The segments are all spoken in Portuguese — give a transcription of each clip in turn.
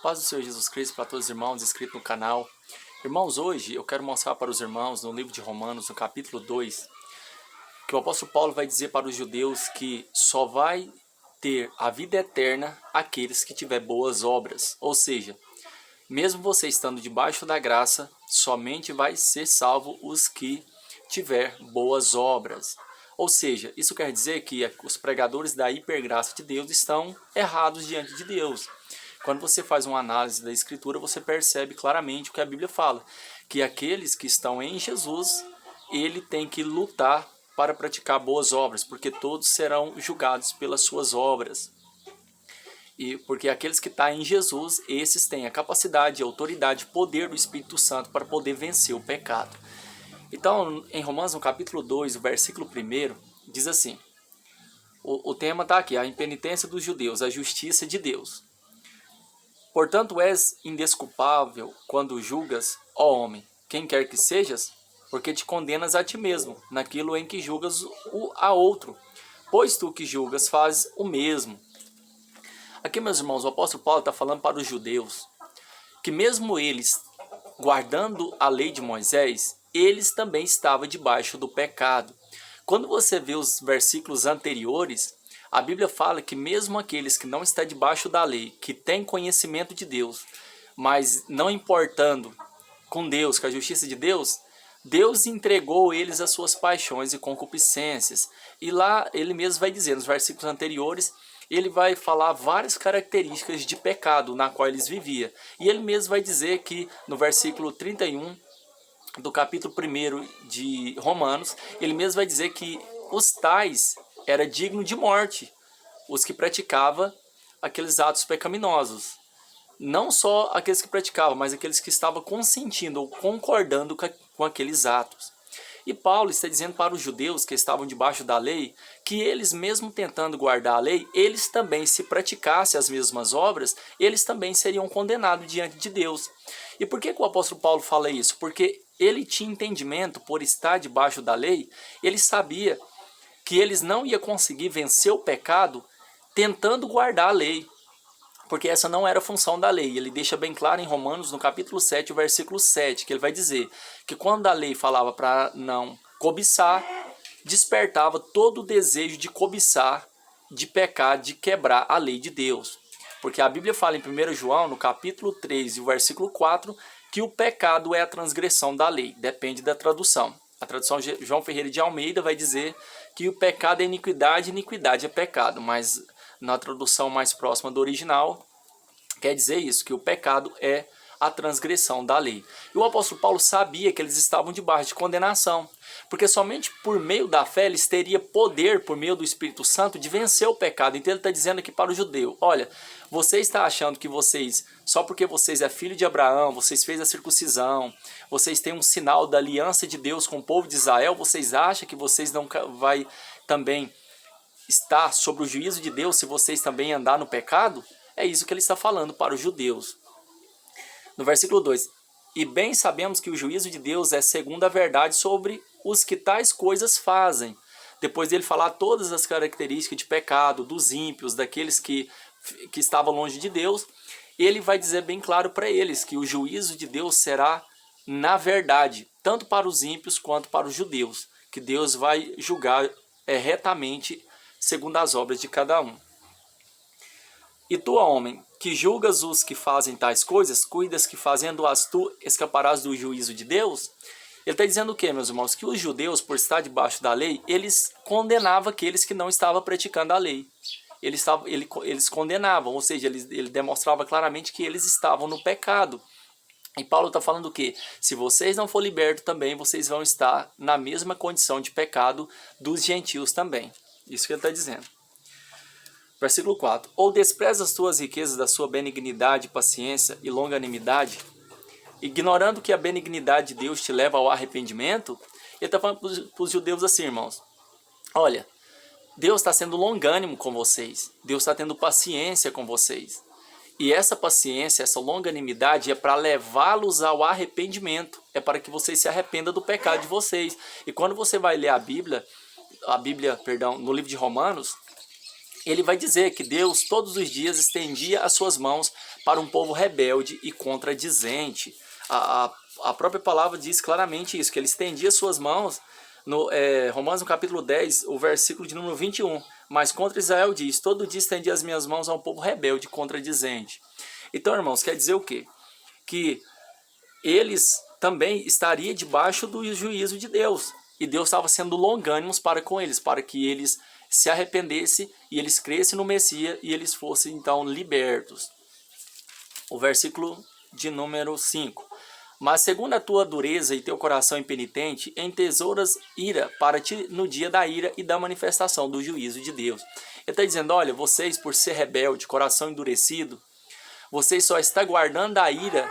Paz do Senhor Jesus Cristo para todos os irmãos inscritos no canal. Irmãos, hoje eu quero mostrar para os irmãos no livro de Romanos, no capítulo 2, que o apóstolo Paulo vai dizer para os judeus que só vai ter a vida eterna aqueles que tiver boas obras. Ou seja, mesmo você estando debaixo da graça, somente vai ser salvo os que tiver boas obras. Ou seja, isso quer dizer que os pregadores da hipergraça de Deus estão errados diante de Deus. Quando você faz uma análise da Escritura, você percebe claramente o que a Bíblia fala, que aqueles que estão em Jesus, ele tem que lutar para praticar boas obras, porque todos serão julgados pelas suas obras. E porque aqueles que estão em Jesus, esses têm a capacidade, a autoridade, poder do Espírito Santo para poder vencer o pecado. Então, em Romanos, no capítulo 2, o versículo 1, diz assim, o tema está aqui, a impenitência dos judeus, a justiça de Deus. Portanto, és indesculpável quando julgas, ó homem, quem quer que sejas, porque te condenas a ti mesmo, naquilo em que julgas a outro, pois tu que julgas fazes o mesmo. Aqui, meus irmãos, o apóstolo Paulo está falando para os judeus, que mesmo eles, guardando a lei de Moisés, eles também estavam debaixo do pecado. Quando você vê os versículos anteriores, a Bíblia fala que mesmo aqueles que não estão debaixo da lei, que têm conhecimento de Deus, mas não importando com Deus, com a justiça de Deus, Deus entregou eles às suas paixões e concupiscências. E lá ele mesmo vai dizer, nos versículos anteriores, ele vai falar várias características de pecado na qual eles viviam. E ele mesmo vai dizer que no versículo 31 do capítulo 1 de Romanos, ele mesmo vai dizer que os tais era digno de morte, os que praticavam aqueles atos pecaminosos. Não só aqueles que praticavam, mas aqueles que estavam consentindo ou concordando com aqueles atos. E Paulo está dizendo para os judeus que estavam debaixo da lei, que eles mesmo tentando guardar a lei, eles também, se praticassem as mesmas obras, eles também seriam condenados diante de Deus. E por que o apóstolo Paulo fala isso? Porque ele tinha entendimento, por estar debaixo da lei, ele sabia que eles não iam conseguir vencer o pecado tentando guardar a lei, porque essa não era a função da lei. Ele deixa bem claro em Romanos, no capítulo 7, o versículo 7, que ele vai dizer que quando a lei falava para não cobiçar, despertava todo o desejo de cobiçar, de pecar, de quebrar a lei de Deus. Porque a Bíblia fala em 1 João, no capítulo 3, e o versículo 4, que o pecado é a transgressão da lei, depende da tradução. A tradução João Ferreira de Almeida vai dizer que o pecado é iniquidade, iniquidade é pecado, mas na tradução mais próxima do original, quer dizer isso, que o pecado é a transgressão da lei. E o apóstolo Paulo sabia que eles estavam debaixo de condenação, porque somente por meio da fé eles teriam poder, por meio do Espírito Santo, de vencer o pecado. Então ele está dizendo aqui para o judeu, olha, você está achando que vocês, só porque vocês é filho de Abraão, vocês fez a circuncisão, vocês têm um sinal da aliança de Deus com o povo de Israel, vocês acham que vocês não vai também estar sobre o juízo de Deus se vocês também andar no pecado? É isso que ele está falando para os judeus. No versículo 2, e bem sabemos que o juízo de Deus é segundo a verdade sobre os que tais coisas fazem. Depois dele falar todas as características de pecado, dos ímpios, daqueles que estavam longe de Deus, ele vai dizer bem claro para eles que o juízo de Deus será na verdade, tanto para os ímpios quanto para os judeus, que Deus vai julgar retamente segundo as obras de cada um. E tu, homem, que julgas os que fazem tais coisas, cuidas que fazendo-as tu escaparás do juízo de Deus? Ele está dizendo o quê, meus irmãos? Que os judeus, por estar debaixo da lei, eles condenavam aqueles que não estavam praticando a lei. Eles condenavam, ou seja, ele demonstrava claramente que eles estavam no pecado. E Paulo está falando o quê? Se vocês não for libertos também, vocês vão estar na mesma condição de pecado dos gentios também. Isso que ele está dizendo. Versículo 4. Ou desprezas as tuas riquezas da sua benignidade, paciência e longanimidade, ignorando que a benignidade de Deus te leva ao arrependimento? Ele está falando para os judeus assim, irmãos. Olha, Deus está sendo longânimo com vocês. Deus está tendo paciência com vocês. E essa paciência, essa longanimidade é para levá-los ao arrependimento. É para que vocês se arrependam do pecado de vocês. E quando você vai ler a Bíblia, no livro de Romanos, ele vai dizer que Deus todos os dias estendia as suas mãos para um povo rebelde e contradizente. A própria palavra diz claramente isso, que ele estendia as suas mãos, no Romanos no capítulo 10, o versículo de número 21. Mas contra Israel diz, todo dia estendi as minhas mãos a um povo rebelde e contradizente. Então, irmãos, quer dizer o quê? Que eles também estariam debaixo do juízo de Deus. E Deus estava sendo longânimos para com eles, para que eles se arrependessem e eles crescem no Messias e eles fossem então libertos. O versículo de número 5. Mas segundo a tua dureza e teu coração impenitente, entesouras ira para ti no dia da ira e da manifestação do juízo de Deus. Ele está dizendo, olha, vocês por ser rebelde, coração endurecido, vocês só estão guardando a ira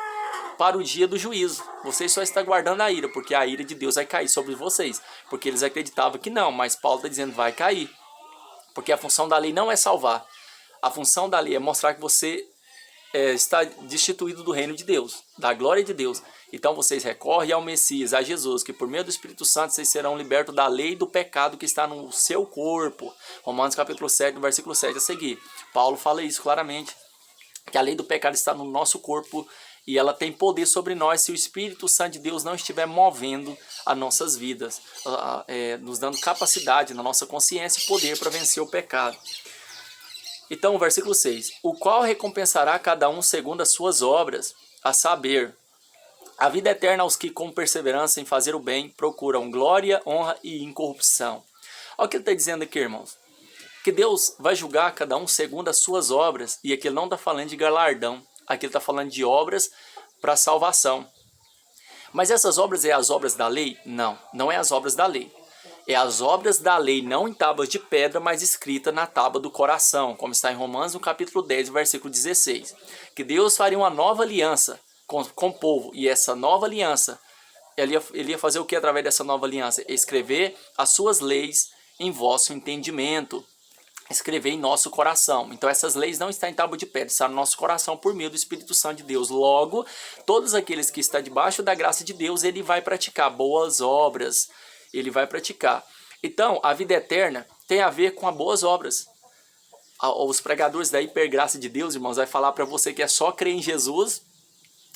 para o dia do juízo. Vocês só estão guardando a ira, porque a ira de Deus vai cair sobre vocês. Porque eles acreditavam que não, mas Paulo está dizendo vai cair. Porque a função da lei não é salvar. A função da lei é mostrar que você está destituído do reino de Deus, da glória de Deus. Então vocês recorrem ao Messias, a Jesus, que por meio do Espírito Santo vocês serão libertos da lei do pecado que está no seu corpo. Romanos capítulo 7, no versículo 7 a seguir. Paulo fala isso claramente, que a lei do pecado está no nosso corpo e ela tem poder sobre nós se o Espírito Santo de Deus não estiver movendo as nossas vidas, nos dando capacidade na nossa consciência e poder para vencer o pecado. Então, o versículo 6. O qual recompensará cada um segundo as suas obras, a saber, a vida eterna aos que com perseverança em fazer o bem procuram glória, honra e incorrupção. Olha o que ele está dizendo aqui, irmãos. Que Deus vai julgar cada um segundo as suas obras, e aqui ele não está falando de galardão, aqui ele está falando de obras para salvação. Mas essas obras é as obras da lei? Não, não é as obras da lei. É as obras da lei, não em tábuas de pedra, mas escrita na tábua do coração, como está em Romanos, no capítulo 10, versículo 16. Que Deus faria uma nova aliança com o povo, e essa nova aliança, ele ia fazer o que através dessa nova aliança? Escrever as suas leis em vosso entendimento, escrever em nosso coração. Então essas leis não estão em tábua de pedra, estão no nosso coração por meio do Espírito Santo de Deus. Logo, todos aqueles que estão debaixo da graça de Deus, ele vai praticar boas obras, ele vai praticar. Então, a vida eterna tem a ver com as boas obras. Os pregadores da hipergraça de Deus, irmãos, vai falar para você que é só crer em Jesus.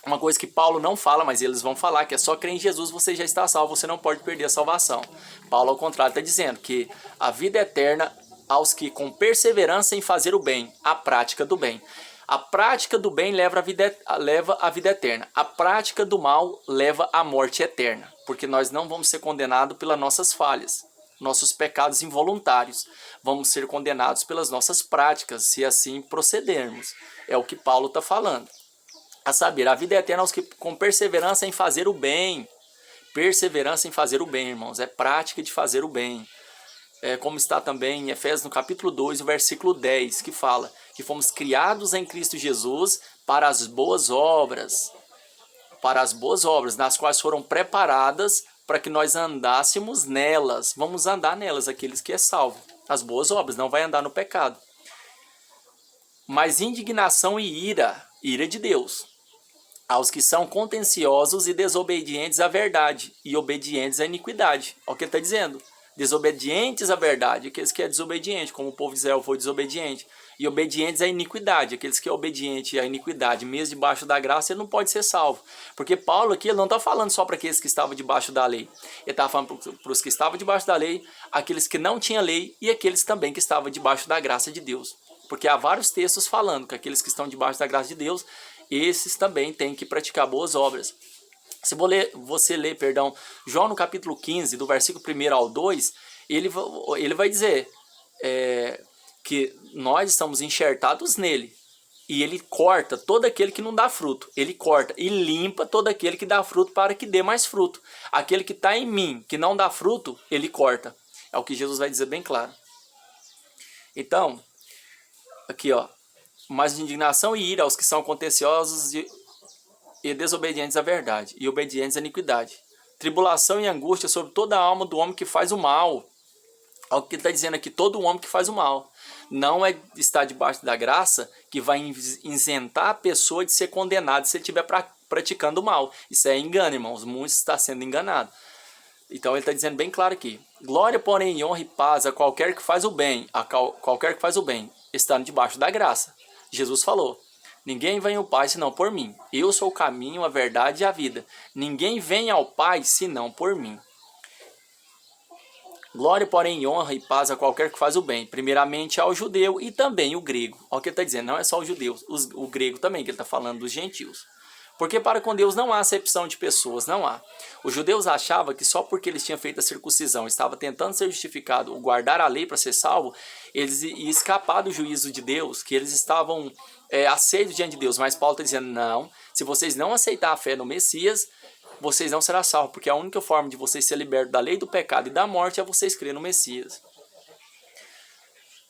Uma coisa que Paulo não fala, mas eles vão falar, que é só crer em Jesus, você já está salvo, você não pode perder a salvação. Paulo, ao contrário, está dizendo que a vida eterna aos que com perseverança em fazer o bem, a prática do bem. A prática do bem leva a vida eterna. A prática do mal leva à morte eterna. Porque nós não vamos ser condenados pelas nossas falhas, nossos pecados involuntários. Vamos ser condenados pelas nossas práticas, se assim procedermos. É o que Paulo está falando. A saber, a vida eterna aos que com perseverança em fazer o bem. Perseverança em fazer o bem, irmãos. É prática de fazer o bem. Como está também em Efésios no capítulo 2, o versículo 10, que fala que fomos criados em Cristo Jesus para as boas obras, nas quais foram preparadas para que nós andássemos nelas. Vamos andar nelas, aqueles que é salvo. As boas obras, não vai andar no pecado. Mas indignação e ira de Deus, aos que são contenciosos e desobedientes à verdade e obedientes à iniquidade. Olha o que ele está dizendo. Desobedientes à verdade, aqueles que é desobediente, como o povo de Israel foi desobediente, e obedientes à iniquidade, aqueles que é obediente à iniquidade, mesmo debaixo da graça, ele não pode ser salvo. Porque Paulo aqui ele não está falando só para aqueles que estavam debaixo da lei, ele está falando para os que estavam debaixo da lei, aqueles que não tinham lei e aqueles também que estavam debaixo da graça de Deus. Porque há vários textos falando que aqueles que estão debaixo da graça de Deus, esses também têm que praticar boas obras. Se você ler, João no capítulo 15, do versículo 1 ao 2, ele vai dizer que nós estamos enxertados nele. E ele corta todo aquele que não dá fruto. Ele corta e limpa todo aquele que dá fruto para que dê mais fruto. Aquele que está em mim, que não dá fruto, ele corta. É o que Jesus vai dizer bem claro. Então, aqui mas indignação e ira aos que são contenciosos e desobedientes à verdade, e obedientes à iniquidade. Tribulação e angústia sobre toda a alma do homem que faz o mal. Olha o que ele está dizendo aqui, todo homem que faz o mal. Não é estar debaixo da graça que vai isentar a pessoa de ser condenada se ele estiver praticando o mal. Isso é engano, irmãos. Muitos estão sendo enganados. Então ele está dizendo bem claro aqui. Glória, porém, e honra e paz a qualquer que faz o bem, qualquer que faz o bem, estando debaixo da graça. Jesus falou: ninguém vem ao Pai senão por mim. Eu sou o caminho, a verdade e a vida. Ninguém vem ao Pai senão por mim. Glória, porém, e honra e paz a qualquer que faz o bem, primeiramente ao judeu e também o grego. Olha o que ele está dizendo, não é só os judeus, o grego também, que ele está falando dos gentios. Porque para com Deus não há acepção de pessoas, não há. Os judeus achavam que só porque eles tinham feito a circuncisão, estava tentando ser justificado, ou guardar a lei para ser salvo, eles iam escapar do juízo de Deus, que eles estavam aceitos diante de Deus. Mas Paulo está dizendo, não, se vocês não aceitar a fé no Messias, vocês não serão salvos, porque a única forma de vocês ser libertos da lei do pecado e da morte é vocês crerem no Messias.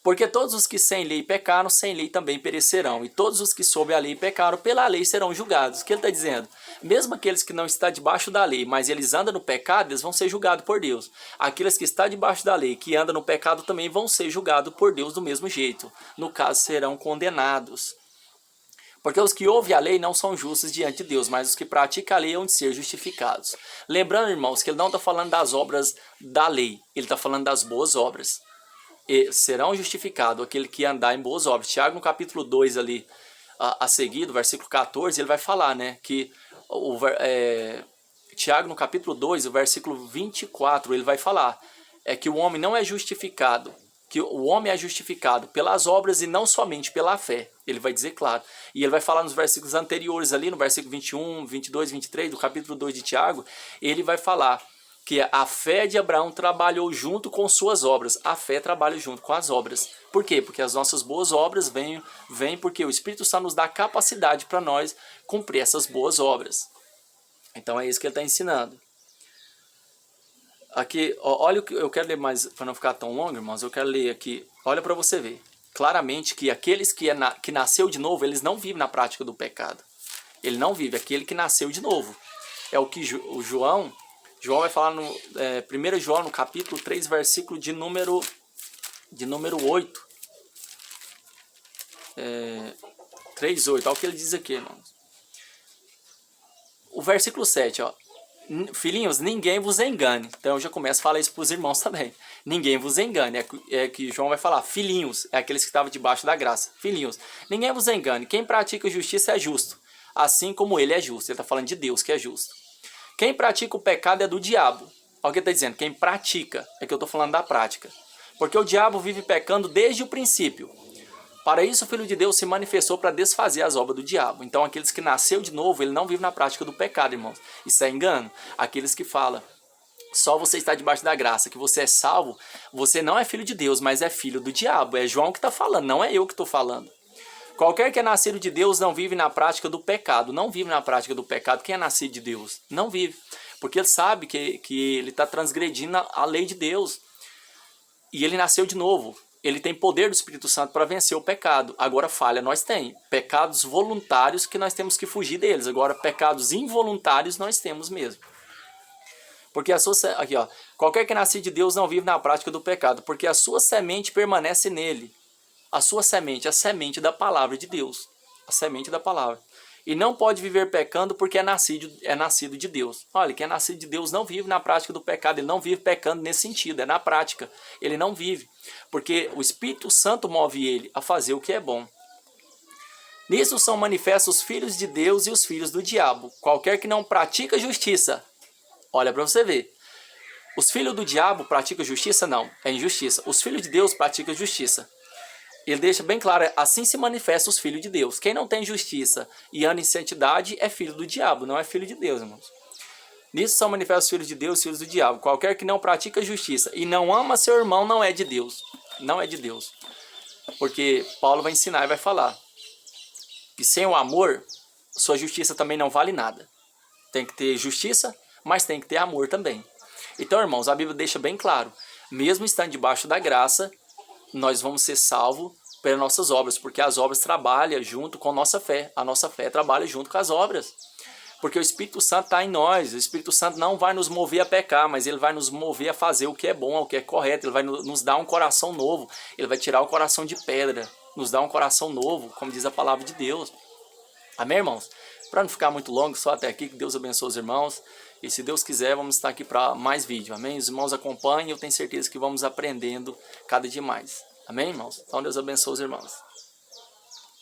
Porque todos os que sem lei pecaram, sem lei também perecerão. E todos os que sob a lei pecaram, pela lei serão julgados. O que ele está dizendo? Mesmo aqueles que não estão debaixo da lei, mas eles andam no pecado, eles vão ser julgados por Deus. Aqueles que estão debaixo da lei, que andam no pecado, também vão ser julgados por Deus do mesmo jeito. No caso, serão condenados. Porque os que ouvem a lei não são justos diante de Deus, mas os que praticam a lei hão de ser justificados. Lembrando, irmãos, que ele não está falando das obras da lei, ele está falando das boas obras. E serão justificados aquele que andar em boas obras. Tiago, no capítulo 2 ali, a seguir, do versículo 14, ele vai falar, né, que Tiago, no capítulo 2, o versículo 24, ele vai falar que o homem não é justificado, que o homem é justificado pelas obras e não somente pela fé. Ele vai dizer claro. E ele vai falar nos versículos anteriores ali, no versículo 21, 22, 23, do capítulo 2 de Tiago, ele vai falar que a fé de Abraão trabalhou junto com suas obras. A fé trabalha junto com as obras. Por quê? Porque as nossas boas obras vêm porque o Espírito Santo nos dá capacidade para nós cumprir essas boas obras. Então é isso que ele está ensinando. Aqui, olha o que eu quero ler mais, para não ficar tão longo, irmãos, eu quero ler aqui. Olha para você ver claramente que aqueles que nasceu de novo, eles não vivem na prática do pecado. Ele não vive, aquele que nasceu de novo. É o que o João vai falar no 1 João, no capítulo 3, versículo de número 8. 3:8, olha o que ele diz aqui, irmãos. O versículo 7, ó. Filhinhos, ninguém vos engane. Então eu já começo a falar isso para os irmãos também. Ninguém vos engane. É que João vai falar. Filhinhos, é aqueles que estavam debaixo da graça. Filhinhos, ninguém vos engane. Quem pratica justiça é justo, assim como ele é justo. Ele está falando de Deus que é justo. Quem pratica o pecado é do diabo. Olha o que ele está dizendo. Quem pratica, é que eu estou falando da prática. Porque o diabo vive pecando desde o princípio. Para isso o Filho de Deus se manifestou para desfazer as obras do diabo. Então aqueles que nasceu de novo, ele não vive na prática do pecado, irmãos. Isso é engano. Aqueles que falam, só você está debaixo da graça, que você é salvo, você não é filho de Deus, mas é filho do diabo. É João que está falando, não é eu que estou falando. Qualquer que é nascido de Deus não vive na prática do pecado. Não vive na prática do pecado. Quem é nascido de Deus? Não vive. Porque ele sabe que ele está transgredindo a lei de Deus. E ele nasceu de novo. Ele tem poder do Espírito Santo para vencer o pecado. Agora falha nós tem. Pecados voluntários que nós temos que fugir deles. Agora pecados involuntários nós temos mesmo. Porque aqui, ó, qualquer que nasce de Deus não vive na prática do pecado, porque a sua semente permanece nele. A sua semente, a semente da palavra de Deus. A semente da palavra. E não pode viver pecando porque é nascido de Deus. Olha, quem é nascido de Deus não vive na prática do pecado. Ele não vive pecando nesse sentido, é na prática. Ele não vive. Porque o Espírito Santo move ele a fazer o que é bom. Nisso são manifestos os filhos de Deus e os filhos do diabo. Qualquer que não pratica justiça. Olha para você ver. Os filhos do diabo praticam justiça? Não, é injustiça. Os filhos de Deus praticam justiça. Ele deixa bem claro, assim se manifestam os filhos de Deus. Quem não tem justiça e anda em santidade é filho do diabo, não é filho de Deus, irmãos. Nisso são manifestos os filhos de Deus e os filhos do diabo. Qualquer que não pratica justiça e não ama seu irmão não é de Deus. Não é de Deus. Porque Paulo vai ensinar e vai falar que sem o amor, sua justiça também não vale nada. Tem que ter justiça, mas tem que ter amor também. Então, irmãos, a Bíblia deixa bem claro, mesmo estando debaixo da graça, nós vamos ser salvos pelas nossas obras, porque as obras trabalham junto com a nossa fé. A nossa fé trabalha junto com as obras. Porque o Espírito Santo está em nós. O Espírito Santo não vai nos mover a pecar, mas ele vai nos mover a fazer o que é bom, o que é correto. Ele vai nos dar um coração novo. Ele vai tirar o coração de pedra, nos dar um coração novo, como diz a palavra de Deus. Amém, irmãos? Para não ficar muito longo, só até aqui, que Deus abençoe os irmãos. E se Deus quiser, vamos estar aqui para mais vídeo. Amém? Os irmãos acompanhem e eu tenho certeza que vamos aprendendo cada dia mais. Amém, irmãos? Então Deus abençoe os irmãos.